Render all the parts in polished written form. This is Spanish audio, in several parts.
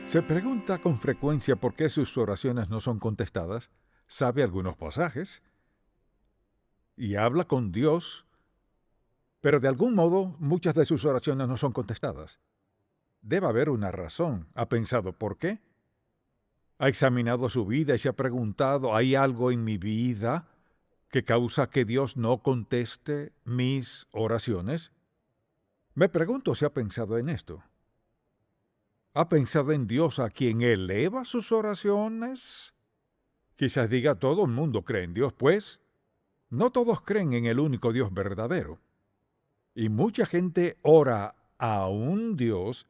Se pregunta con frecuencia por qué sus oraciones no son contestadas, sabe algunos pasajes y habla con Dios, pero de algún modo muchas de sus oraciones no son contestadas. Debe haber una razón. ¿Ha pensado por qué? ¿Ha examinado su vida y se ha preguntado, ¿hay algo en mi vida que causa que Dios no conteste mis oraciones? Me pregunto si ha pensado en esto. ¿Ha pensado en Dios a quien eleva sus oraciones? Quizás diga, todo el mundo cree en Dios, pues no todos creen en el único Dios verdadero. Y mucha gente ora a un Dios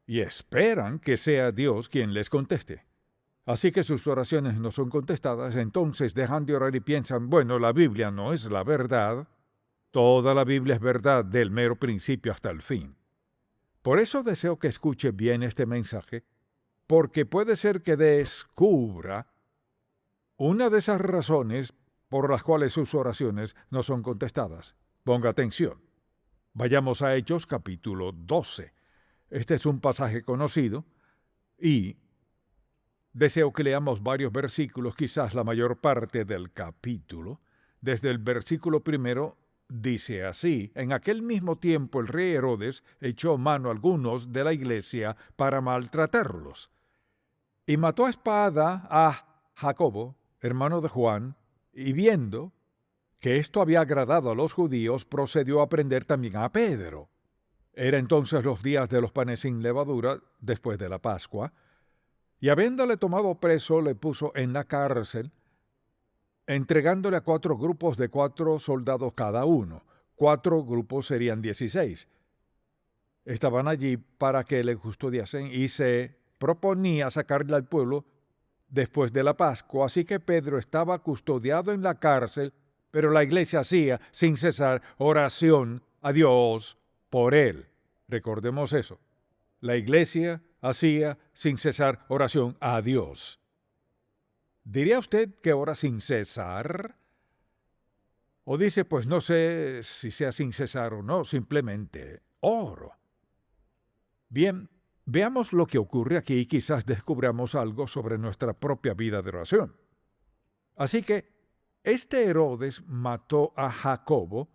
y esperan que sea Dios quien les conteste. Así que sus oraciones no son contestadas, entonces dejan de orar y piensan, bueno, la Biblia no es la verdad. Toda la Biblia es verdad del mero principio hasta el fin. Por eso deseo que escuche bien este mensaje, porque puede ser que descubra una de esas razones por las cuales sus oraciones no son contestadas. Ponga atención. Vayamos a Hechos capítulo 12. Este es un pasaje conocido y deseo que leamos varios versículos, quizás la mayor parte del capítulo. Desde el versículo 1 dice así: en aquel mismo tiempo el rey Herodes echó mano a algunos de la iglesia para maltratarlos, y mató a espada a Jacobo, hermano de Juan, y viendo que esto había agradado a los judíos, procedió a prender también a Pedro. Era entonces los días de los panes sin levadura, después de la Pascua, y habiéndole tomado preso, le puso en la cárcel, entregándole a 4 grupos de 4 soldados cada uno. 4 grupos serían 16. Estaban allí para que le custodiasen y se proponía sacarle al pueblo después de la Pascua, así que Pedro estaba custodiado en la cárcel, pero la iglesia hacía sin cesar oración a Dios por él. Recordemos eso. La iglesia hacía sin cesar oración a Dios. ¿Diría usted que ora sin cesar? O dice, pues no sé si sea sin cesar o no, simplemente oro. Bien, veamos lo que ocurre aquí y quizás descubramos algo sobre nuestra propia vida de oración. Así que este Herodes mató a Jacobo,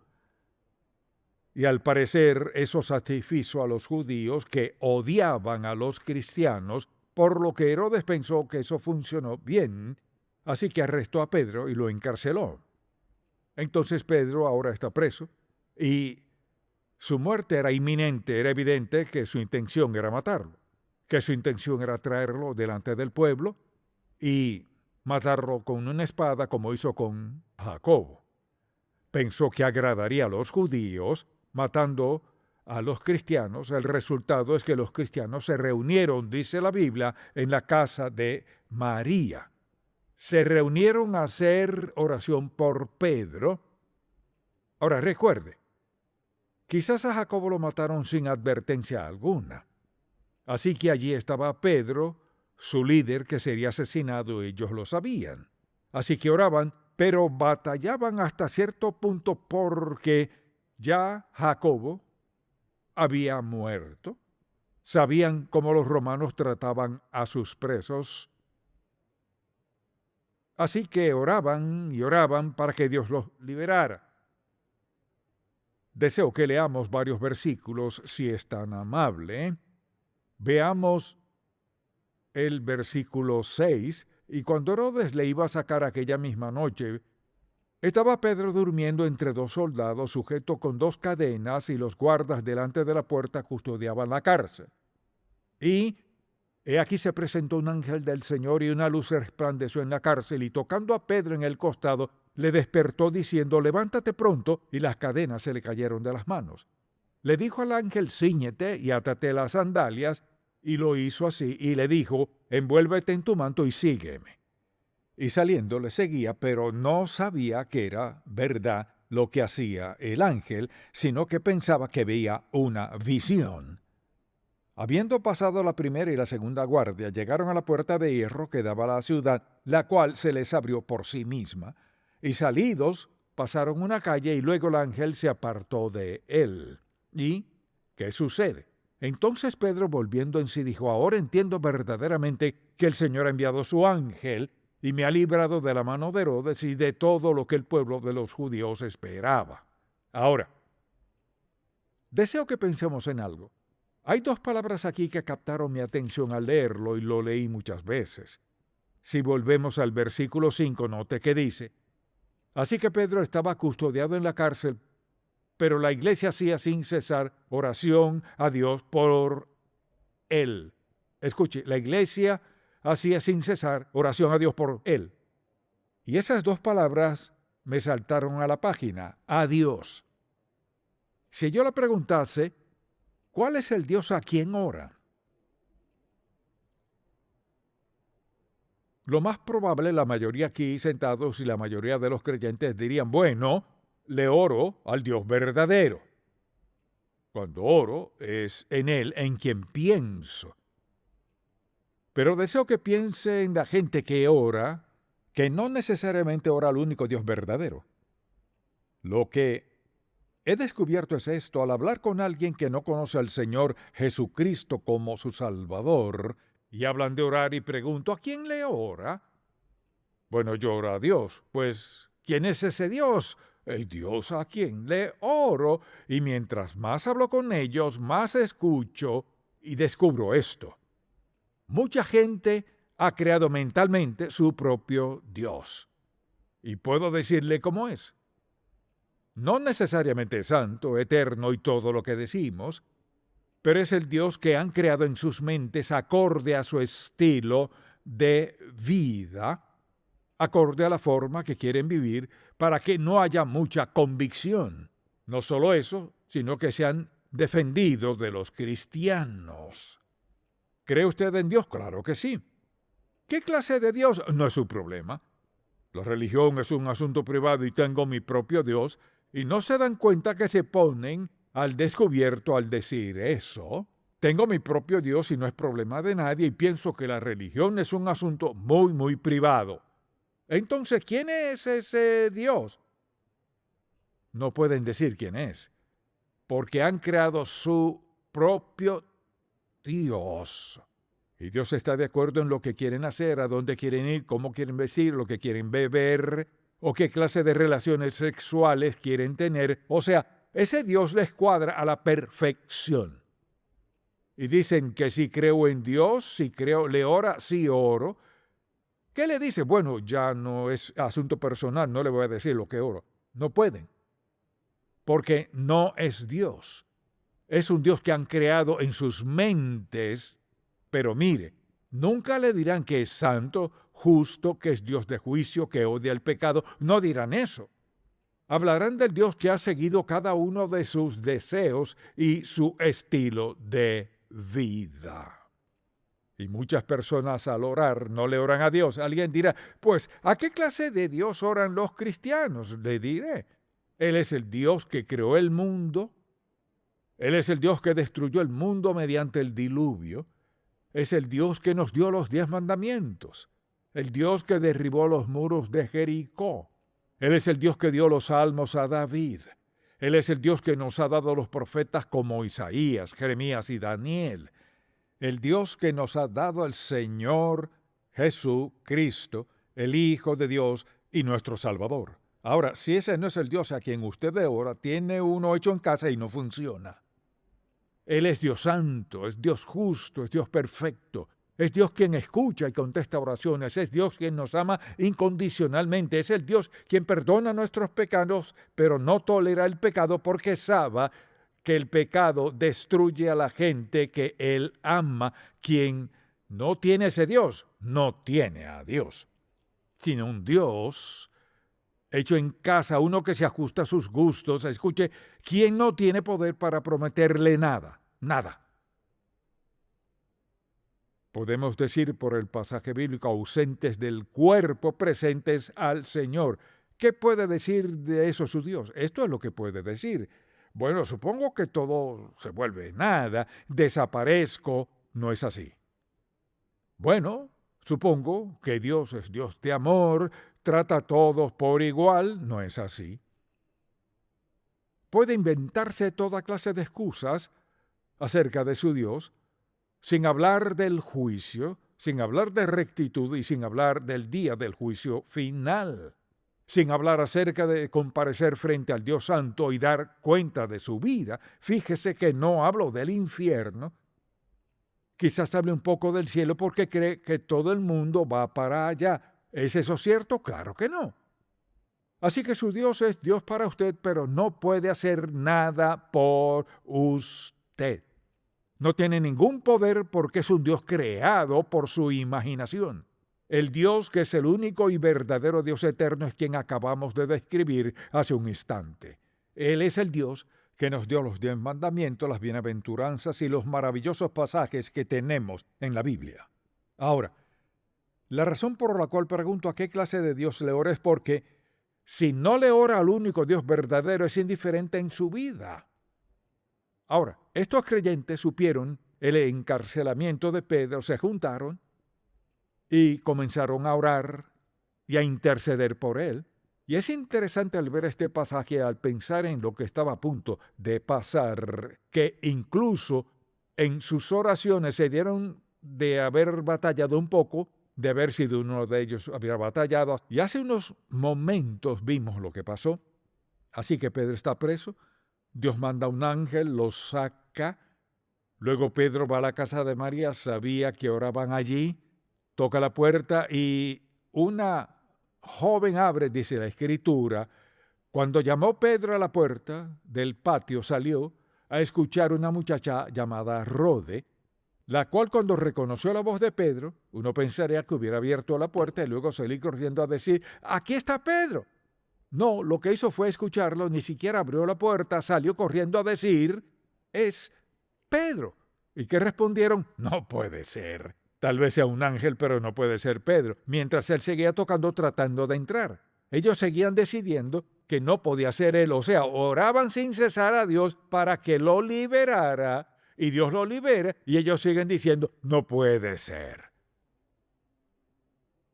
y al parecer eso satisfizo a los judíos que odiaban a los cristianos, por lo que Herodes pensó que eso funcionó bien, así que arrestó a Pedro y lo encarceló. Entonces Pedro ahora está preso y su muerte era inminente. Era evidente que su intención era matarlo, que su intención era traerlo delante del pueblo y matarlo con una espada como hizo con Jacobo. Pensó que agradaría a los judíos matando a los cristianos. El resultado es que los cristianos se reunieron, dice la Biblia, en la casa de María. Se reunieron a hacer oración por Pedro. Ahora recuerde, quizás a Jacobo lo mataron sin advertencia alguna. Así que allí estaba Pedro, su líder, que sería asesinado, ellos lo sabían. Así que oraban, pero batallaban hasta cierto punto porque ya Jacobo había muerto. Sabían cómo los romanos trataban a sus presos. Así que oraban y oraban para que Dios los liberara. Deseo que leamos varios versículos, si es tan amable. Veamos el versículo 6. Y cuando Herodes le iba a sacar aquella misma noche, estaba Pedro durmiendo entre 2 soldados, sujeto con 2 cadenas, y los guardas delante de la puerta custodiaban la cárcel. Y he aquí se presentó un ángel del Señor, y una luz resplandeció en la cárcel, y tocando a Pedro en el costado, le despertó diciendo, levántate pronto, y las cadenas se le cayeron de las manos. Le dijo al ángel, cíñete y átate las sandalias, y lo hizo así, y le dijo, envuélvete en tu manto y sígueme. Y saliendo le seguía, pero no sabía que era verdad lo que hacía el ángel, sino que pensaba que veía una visión. Habiendo pasado la primera y la segunda guardia, llegaron a la puerta de hierro que daba a la ciudad, la cual se les abrió por sí misma, y salidos pasaron una calle y luego el ángel se apartó de él. ¿Y qué sucede? Entonces Pedro, volviendo en sí, dijo: ahora entiendo verdaderamente que el Señor ha enviado su ángel y me ha librado de la mano de Herodes y de todo lo que el pueblo de los judíos esperaba. Ahora, deseo que pensemos en algo. Hay dos palabras aquí que captaron mi atención al leerlo y lo leí muchas veces. Si volvemos al versículo 5, note que dice: así que Pedro estaba custodiado en la cárcel, pero la iglesia hacía sin cesar oración a Dios por él. Escuche, la iglesia hacía sin cesar oración a Dios por él. Y esas dos palabras me saltaron a la página: a Dios. Si yo le preguntase, ¿cuál es el Dios a quien ora? Lo más probable, la mayoría aquí sentados y la mayoría de los creyentes dirían: bueno, le oro al Dios verdadero. Cuando oro es en Él en quien pienso. Pero deseo que piense en la gente que ora, que no necesariamente ora al único Dios verdadero. Lo que he descubierto es esto: al hablar con alguien que no conoce al Señor Jesucristo como su Salvador, y hablan de orar y pregunto: ¿a quién le ora? Bueno, yo oro a Dios. Pues, ¿quién es ese Dios? El Dios a quien le oro. Y mientras más hablo con ellos, más escucho y descubro esto: mucha gente ha creado mentalmente su propio Dios. Y puedo decirle cómo es. No necesariamente santo, eterno y todo lo que decimos, pero es el Dios que han creado en sus mentes acorde a su estilo de vida, acorde a la forma que quieren vivir, para que no haya mucha convicción. No solo eso, sino que se han defendido de los cristianos. ¿Cree usted en Dios? Claro que sí. ¿Qué clase de Dios? No es su problema. La religión es un asunto privado y tengo mi propio Dios, y no se dan cuenta que se ponen al descubierto al decir eso. Tengo mi propio Dios y no es problema de nadie, y pienso que la religión es un asunto muy, muy privado. Entonces, ¿quién es ese Dios? No pueden decir quién es, porque han creado su propio Dios. Y Dios está de acuerdo en lo que quieren hacer, a dónde quieren ir, cómo quieren vestir, lo que quieren beber, o qué clase de relaciones sexuales quieren tener. O sea, ese Dios les cuadra a la perfección. Y dicen que si creo en Dios, si creo, le ora, si oro. ¿Qué le dice? Bueno, ya no es asunto personal, no le voy a decir lo que oro. No pueden, porque no es Dios. Es un Dios que han creado en sus mentes, pero mire, nunca le dirán que es santo, justo, que es Dios de juicio, que odia el pecado. No dirán eso. Hablarán del Dios que ha seguido cada uno de sus deseos y su estilo de vida. Y muchas personas al orar no le oran a Dios. Alguien dirá: pues, ¿a qué clase de Dios oran los cristianos? Le diré: Él es el Dios que creó el mundo. Él es el Dios que destruyó el mundo mediante el diluvio. Es el Dios que nos dio los 10 mandamientos. El Dios que derribó los muros de Jericó. Él es el Dios que dio los salmos a David. Él es el Dios que nos ha dado los profetas como Isaías, Jeremías y Daniel. El Dios que nos ha dado el Señor Jesucristo, el Hijo de Dios y nuestro Salvador. Ahora, si ese no es el Dios a quien usted le ora, tiene uno hecho en casa y no funciona. Él es Dios santo, es Dios justo, es Dios perfecto. Es Dios quien escucha y contesta oraciones. Es Dios quien nos ama incondicionalmente. Es el Dios quien perdona nuestros pecados, pero no tolera el pecado porque sabe que el pecado destruye a la gente que Él ama. Quien no tiene ese Dios, no tiene a Dios, sino un Dios hecho en casa, uno que se ajusta a sus gustos. Escuche, quien no tiene poder para prometerle nada, nada. Podemos decir por el pasaje bíblico: ausentes del cuerpo, presentes al Señor. ¿Qué puede decir de eso su Dios? Esto es lo que puede decir. Bueno, supongo que todo se vuelve nada, desaparezco. No es así. Bueno, supongo que Dios es Dios de amor, trata a todos por igual. No es así. Puede inventarse toda clase de excusas acerca de su Dios, sin hablar del juicio, sin hablar de rectitud y sin hablar del día del juicio final, sin hablar acerca de comparecer frente al Dios Santo y dar cuenta de su vida. Fíjese que no hablo del infierno. Quizás hable un poco del cielo porque cree que todo el mundo va para allá. ¿Es eso cierto? Claro que no. Así que su Dios es Dios para usted, pero no puede hacer nada por usted. No tiene ningún poder porque es un Dios creado por su imaginación. El Dios que es el único y verdadero Dios eterno es quien acabamos de describir hace un instante. Él es el Dios que nos dio los 10 mandamientos, las bienaventuranzas y los maravillosos pasajes que tenemos en la Biblia. Ahora, la razón por la cual pregunto a qué clase de Dios le ora es porque si no le ora al único Dios verdadero es indiferente en su vida. Ahora, estos creyentes supieron el encarcelamiento de Pedro, se juntaron y comenzaron a orar y a interceder por él. Y es interesante al ver este pasaje, al pensar en lo que estaba a punto de pasar, que incluso en sus oraciones se dieron de haber batallado un poco, de haber sido uno de ellos había batallado. Y hace unos momentos vimos lo que pasó. Así que Pedro está preso, Dios manda un ángel, lo saca. Luego Pedro va a la casa de María, sabía que oraban allí, toca la puerta y una joven abre, dice la Escritura. Cuando llamó Pedro a la puerta del patio, salió a escuchar una muchacha llamada Rode, la cual cuando reconoció la voz de Pedro, uno pensaría que hubiera abierto la puerta y luego salir corriendo a decir, ¡aquí está Pedro! No, lo que hizo fue escucharlo, ni siquiera abrió la puerta, salió corriendo a decir, ¡es Pedro! ¿Y qué respondieron? No puede ser. Tal vez sea un ángel, pero no puede ser Pedro. Mientras él seguía tocando, tratando de entrar. Ellos seguían decidiendo que no podía ser él. O sea, oraban sin cesar a Dios para que lo liberara. Y Dios lo libera. Y ellos siguen diciendo, no puede ser.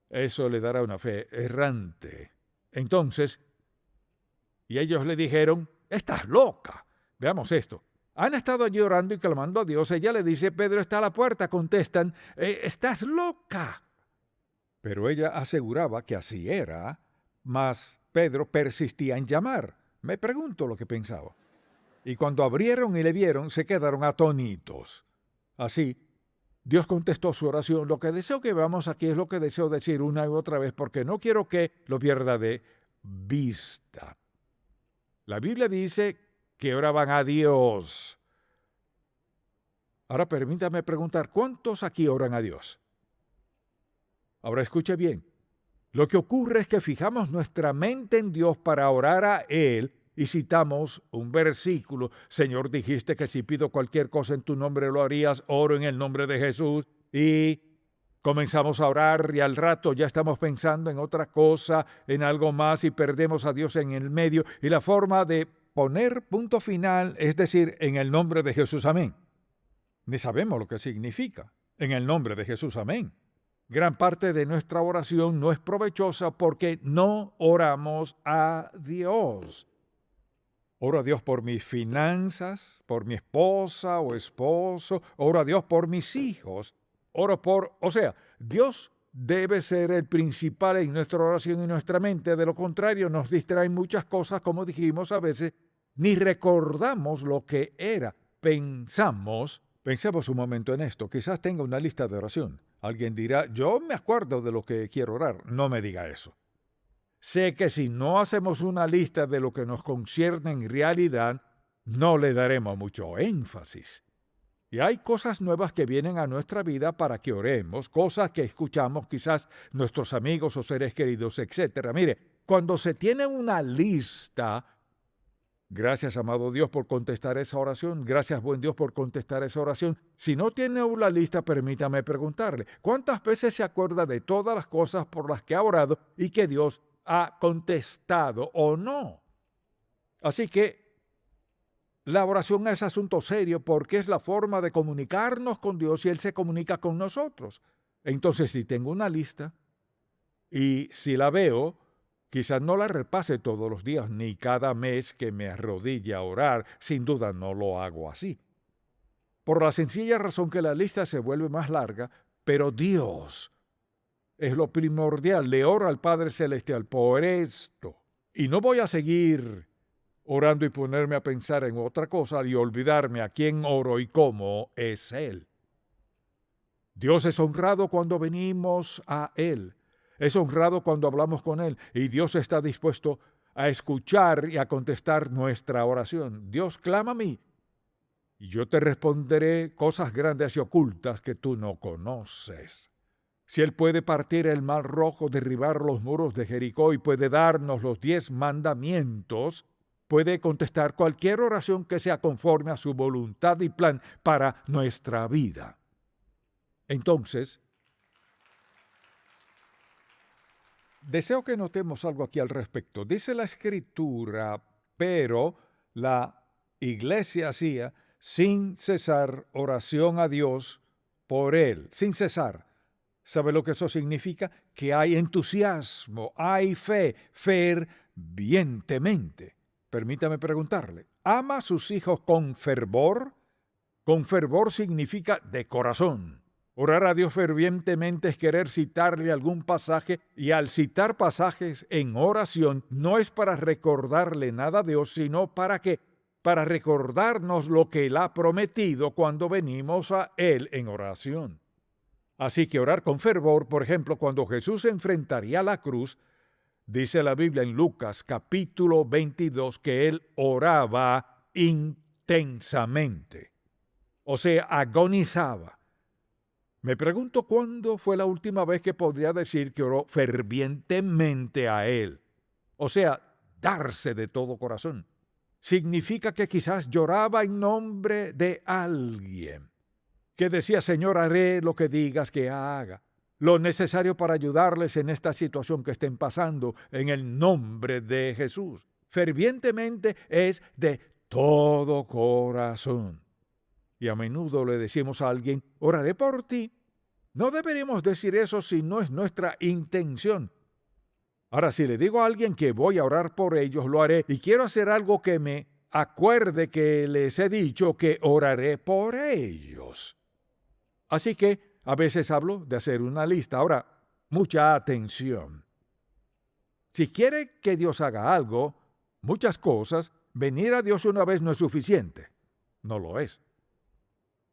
Eso le dará una fe errante. Entonces, y ellos le dijeron, estás loca. Veamos esto. Han estado allí orando y clamando a Dios. Ella le dice, Pedro está a la puerta. Contestan, estás loca. Pero ella aseguraba que así era, mas Pedro persistía en llamar. Me pregunto lo que pensaba. Y cuando abrieron y le vieron, se quedaron atónitos. Así, Dios contestó su oración. Lo que deseo que veamos aquí es lo que deseo decir una y otra vez, porque no quiero que lo pierda de vista. La Biblia dice que oraban a Dios. Ahora permítame preguntar, ¿cuántos aquí oran a Dios? Ahora escuche bien. Lo que ocurre es que fijamos nuestra mente en Dios para orar a Él y citamos un versículo. Señor, dijiste que si pido cualquier cosa en tu nombre lo harías, oro en el nombre de Jesús. Y comenzamos a orar y al rato ya estamos pensando en otra cosa, en algo más y perdemos a Dios en el medio. Y la forma de poner punto final es decir, en el nombre de Jesús, amén. Ni sabemos lo que significa. En el nombre de Jesús, amén. Gran parte de nuestra oración no es provechosa porque no oramos a Dios. Oro a Dios por mis finanzas, por mi esposa o esposo. Oro a Dios por mis hijos. Dios debe ser el principal en nuestra oración y nuestra mente. De lo contrario, nos distraen muchas cosas, como dijimos a veces, ni recordamos lo que era. Pensemos un momento en esto. Quizás tenga una lista de oración. Alguien dirá, yo me acuerdo de lo que quiero orar. No me diga eso. Sé que si no hacemos una lista de lo que nos concierne en realidad, no le daremos mucho énfasis. Y hay cosas nuevas que vienen a nuestra vida para que oremos, cosas que escuchamos quizás nuestros amigos o seres queridos, etc. Mire, cuando se tiene una lista, gracias, amado Dios, por contestar esa oración. Gracias, buen Dios, por contestar esa oración. Si no tiene una lista, permítame preguntarle, ¿cuántas veces se acuerda de todas las cosas por las que ha orado y que Dios ha contestado o no? Así que la oración es asunto serio porque es la forma de comunicarnos con Dios y Él se comunica con nosotros. Entonces, si tengo una lista y si la veo, quizás no la repase todos los días ni cada mes que me arrodille a orar. Sin duda no lo hago así. por la sencilla razón que la lista se vuelve más larga, pero Dios es lo primordial. Le oro al Padre Celestial por esto. Y no voy a seguir orando y ponerme a pensar en otra cosa y olvidarme a quién oro y cómo es Él. Dios es honrado cuando venimos a Él. Es honrado cuando hablamos con Él. Y Dios está dispuesto a escuchar y a contestar nuestra oración. Dios clama a mí y yo te responderé cosas grandes y ocultas que tú no conoces. Si Él puede partir el mar rojo, derribar los muros de Jericó y puede darnos los 10 mandamientos, puede contestar cualquier oración que sea conforme a su voluntad y plan para nuestra vida. Entonces, deseo que notemos algo aquí al respecto. Dice la Escritura, pero la iglesia hacía sin cesar oración a Dios por Él, sin cesar. ¿Sabe lo que eso significa? Que hay entusiasmo, hay fe, fervientemente. Permítame preguntarle, ¿ama a sus hijos con fervor? Con fervor significa de corazón. Orar a Dios fervientemente es querer citarle algún pasaje, y al citar pasajes en oración no es para recordarle nada a Dios, sino para recordarnos lo que Él ha prometido cuando venimos a Él en oración. Así que orar con fervor, por ejemplo, cuando Jesús se enfrentaría a la cruz, dice la Biblia en Lucas capítulo 22 que Él oraba intensamente, o sea, agonizaba. Me pregunto cuándo fue la última vez que podría decir que oró fervientemente a Él, o sea, darse de todo corazón. Significa que quizás lloraba en nombre de alguien, que decía, Señor, haré lo que digas que haga, lo necesario para ayudarles en esta situación que estén pasando, en el nombre de Jesús. Fervientemente es de todo corazón. Y a menudo le decimos a alguien, oraré por ti. No deberíamos decir eso si no es nuestra intención. Ahora, si le digo a alguien que voy a orar por ellos, lo haré, y quiero hacer algo que me acuerde que les he dicho que oraré por ellos. Así que a veces hablo de hacer una lista. Ahora, mucha atención. Si quiere que Dios haga algo, muchas cosas, venir a Dios una vez no es suficiente. No lo es.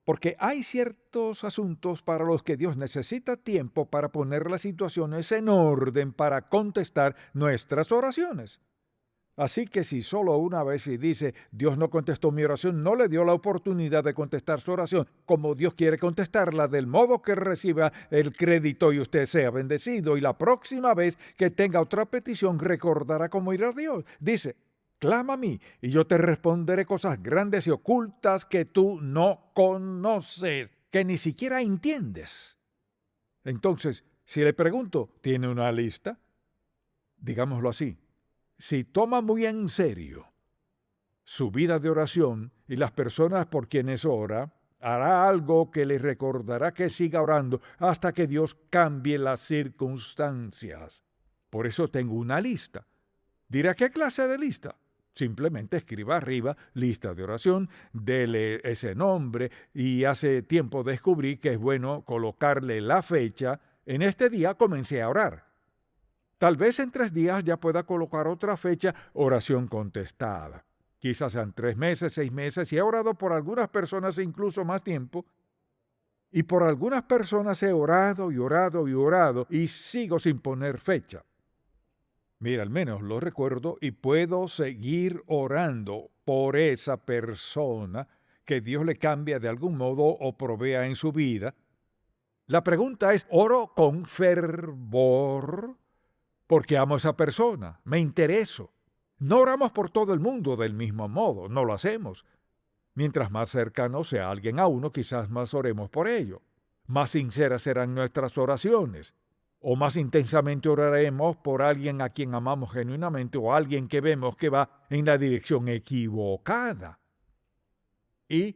Porque hay ciertos asuntos para los que Dios necesita tiempo para poner las situaciones en orden para contestar nuestras oraciones. Así que si solo una vez y dice, Dios no contestó mi oración, no le dio la oportunidad de contestar su oración como Dios quiere contestarla, del modo que reciba el crédito y usted sea bendecido. Y la próxima vez que tenga otra petición, recordará cómo ir a Dios. Dice, clama a mí y yo te responderé cosas grandes y ocultas que tú no conoces, que ni siquiera entiendes. Entonces, si le pregunto, ¿tiene una lista? Digámoslo así. Si toma muy en serio su vida de oración y las personas por quienes ora, hará algo que le recordará que siga orando hasta que Dios cambie las circunstancias. Por eso tengo una lista. ¿Dirá qué clase de lista? Simplemente escriba arriba, lista de oración, dele ese nombre y hace tiempo descubrí que es bueno colocarle la fecha. En este día comencé a orar. Tal vez en 3 días ya pueda colocar otra fecha, oración contestada. Quizás sean 3 meses, 6 meses, y he orado por algunas personas incluso más tiempo. Y por algunas personas he orado y orado y orado y sigo sin poner fecha. Mira, al menos lo recuerdo y puedo seguir orando por esa persona que Dios le cambie de algún modo o provea en su vida. La pregunta es, ¿oro con fervor? Porque amo a esa persona, me intereso. No oramos por todo el mundo del mismo modo, no lo hacemos. Mientras más cercano sea alguien a uno, quizás más oremos por ello. Más sinceras serán nuestras oraciones. O más intensamente oraremos por alguien a quien amamos genuinamente o alguien que vemos que va en la dirección equivocada. Y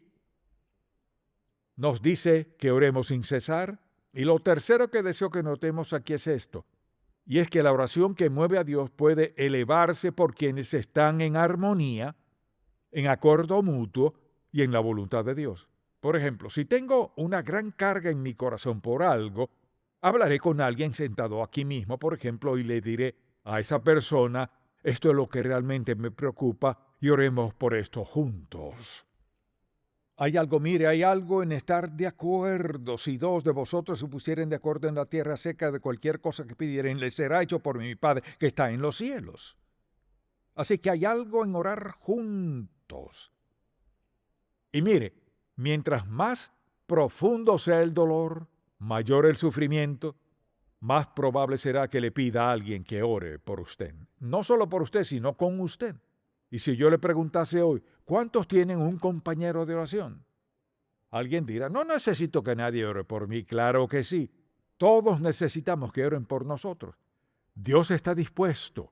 nos dice que oremos sin cesar. Y lo tercero que deseo que notemos aquí es esto. Y es que la oración que mueve a Dios puede elevarse por quienes están en armonía, en acuerdo mutuo y en la voluntad de Dios. Por ejemplo, si tengo una gran carga en mi corazón por algo, hablaré con alguien sentado aquí mismo, por ejemplo, y le diré a esa persona, esto es lo que realmente me preocupa y oremos por esto juntos. Hay algo en estar de acuerdo. Si dos de vosotros se pusieren de acuerdo en la tierra acerca de cualquier cosa que pidieren, les será hecho por mi Padre que está en los cielos. Así que hay algo en orar juntos. Y mire, mientras más profundo sea el dolor, mayor el sufrimiento, más probable será que le pida a alguien que ore por usted. No solo por usted, sino con usted. Y si yo le preguntase hoy, ¿cuántos tienen un compañero de oración? Alguien dirá, no necesito que nadie ore por mí. Claro que sí. Todos necesitamos que oren por nosotros. Dios está dispuesto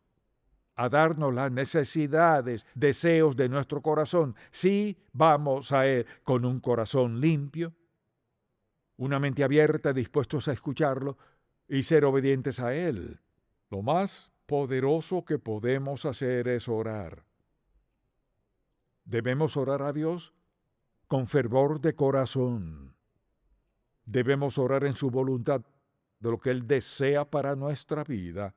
a darnos las necesidades, deseos de nuestro corazón, si vamos a Él con un corazón limpio, una mente abierta, dispuestos a escucharlo y ser obedientes a Él. Lo más poderoso que podemos hacer es orar. Debemos orar a Dios con fervor de corazón. Debemos orar en su voluntad de lo que Él desea para nuestra vida.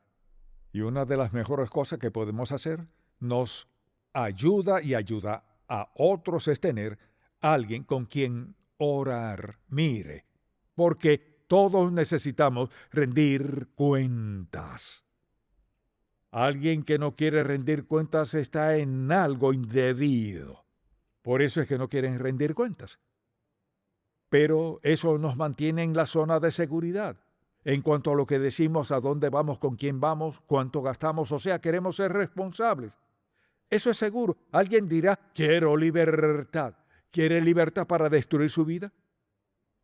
Y una de las mejores cosas que podemos hacer, nos ayuda y ayuda a otros, es tener alguien con quien orar. Mire, porque todos necesitamos rendir cuentas. Alguien que no quiere rendir cuentas está en algo indebido. Por eso es que no quieren rendir cuentas. Pero eso nos mantiene en la zona de seguridad. En cuanto a lo que decimos, a dónde vamos, con quién vamos, cuánto gastamos, o sea, queremos ser responsables. Eso es seguro. Alguien dirá, quiero libertad. ¿Quiere libertad para destruir su vida?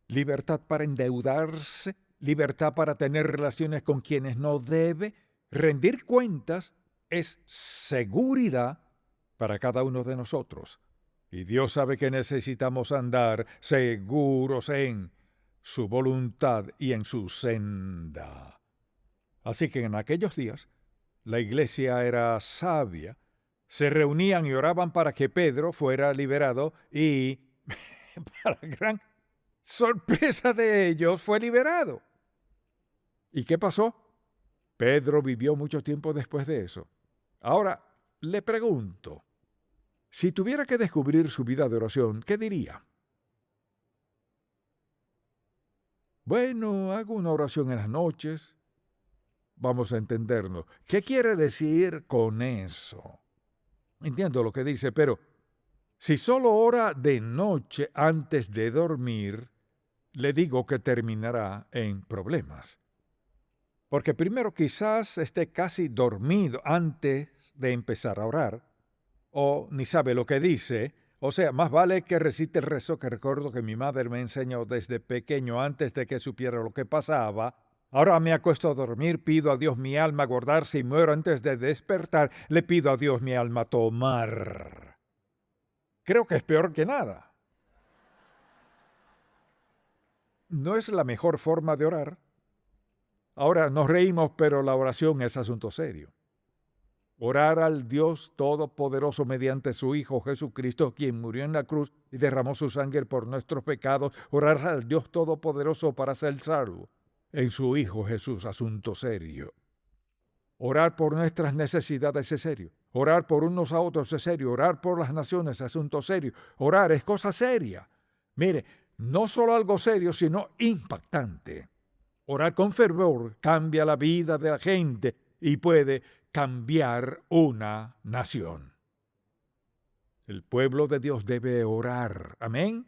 ¿Libertad para endeudarse? ¿Libertad para tener relaciones con quienes no debe? Rendir cuentas es seguridad para cada uno de nosotros. Y Dios sabe que necesitamos andar seguros en su voluntad y en su senda. Así que en aquellos días, la iglesia era sabia, se reunían y oraban para que Pedro fuera liberado y, para gran sorpresa de ellos, fue liberado. ¿Y qué pasó? Pedro vivió mucho tiempo después de eso. Ahora, le pregunto, si tuviera que descubrir su vida de oración, ¿qué diría? Bueno, hago una oración en las noches. Vamos a entendernos. ¿Qué quiere decir con eso? Entiendo lo que dice, pero si solo ora de noche antes de dormir, le digo que terminará en problemas. Porque primero quizás esté casi dormido antes de empezar a orar, o ni sabe lo que dice. O sea, más vale que recite el rezo que recuerdo que mi madre me enseñó desde pequeño antes de que supiera lo que pasaba. Ahora me acuesto a dormir, pido a Dios mi alma guardarse y muero antes de despertar. Le pido a Dios mi alma tomar. Creo que es peor que nada. No es la mejor forma de orar. Ahora nos reímos, pero la oración es asunto serio. Orar al Dios Todopoderoso mediante su Hijo Jesucristo, quien murió en la cruz y derramó su sangre por nuestros pecados. Orar al Dios Todopoderoso para ser salvo en su Hijo Jesús, asunto serio. Orar por nuestras necesidades es serio. Orar por unos a otros es serio. Orar por las naciones es asunto serio. Orar es cosa seria. Mire, no solo algo serio, sino impactante. Orar con fervor cambia la vida de la gente y puede cambiar una nación. El pueblo de Dios debe orar. Amén.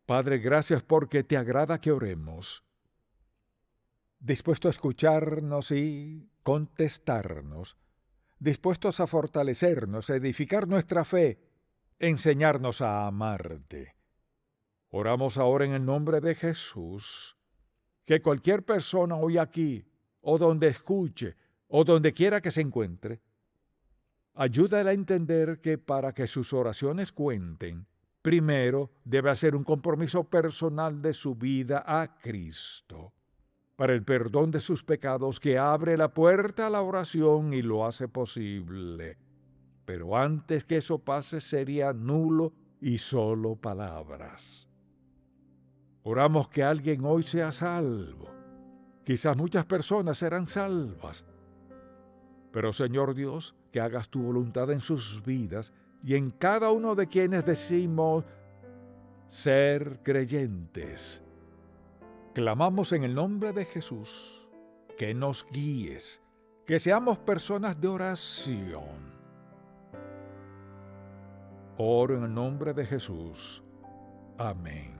Padre, gracias porque te agrada que oremos. Dispuesto a escucharnos y contestarnos. Dispuestos a fortalecernos, a edificar nuestra fe, enseñarnos a amarte. Oramos ahora en el nombre de Jesús. Que cualquier persona hoy aquí, o donde escuche, o donde quiera que se encuentre, ayúdale a entender que para que sus oraciones cuenten, primero debe hacer un compromiso personal de su vida a Cristo, para el perdón de sus pecados que abre la puerta a la oración y lo hace posible. Pero antes que eso pase, sería nulo y solo palabras. Oramos que alguien hoy sea salvo. Quizás muchas personas serán salvas. Pero Señor Dios, que hagas tu voluntad en sus vidas y en cada uno de quienes decimos ser creyentes. Clamamos en el nombre de Jesús, que nos guíes, que seamos personas de oración. Oro en el nombre de Jesús. Amén.